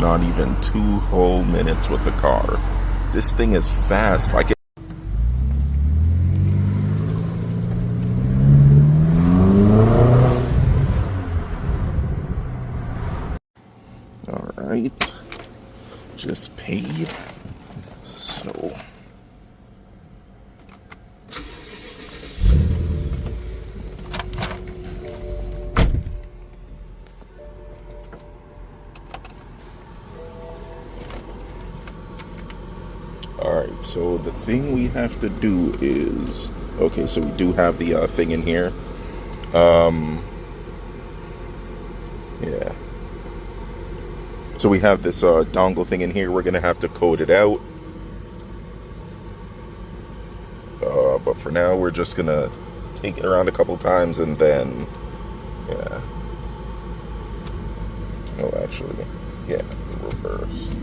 Not even 2 whole minutes with the car. This thing is fast. Like Alright. Just paid. So alright, so the thing we have to do is, okay, so we do have the thing in here. Yeah. So we have this dongle thing in here. We're gonna have to code it out. But for now, we're just gonna take it around a couple times and then, yeah. Oh, actually, yeah, reverse.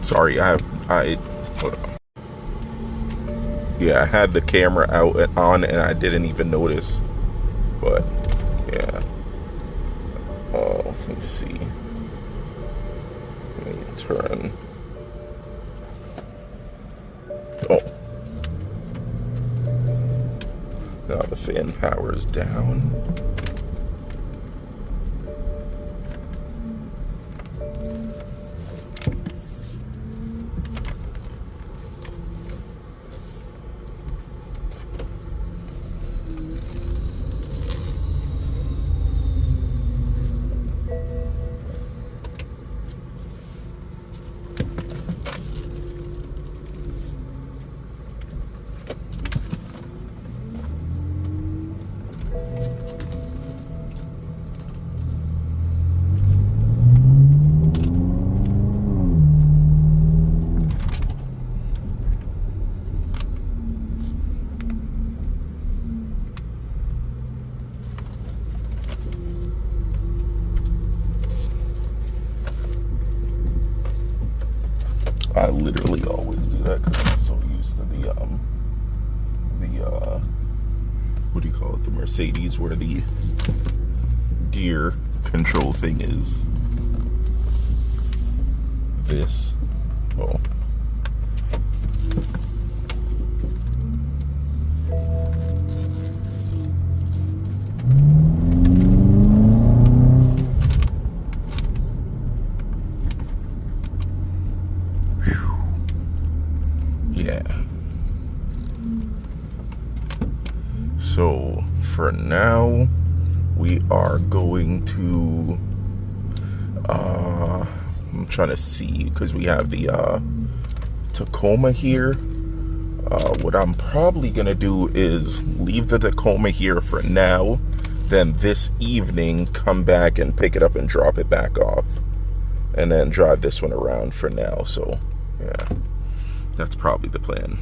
Sorry, hold on. Yeah, I had the camera out and on and I didn't even notice. But yeah. Oh, let me see. Let me turn. Oh. Now the fan power is down. I literally always do that because I'm so used to the what do you call it? The Mercedes, where the gear control thing is this. Oh. So for now, we are going to, I'm trying to see, because we have the Tacoma here. What I'm probably going to do is leave the Tacoma here for now, then this evening come back and pick it up and drop it back off, and then drive this one around for now. So yeah, that's probably the plan.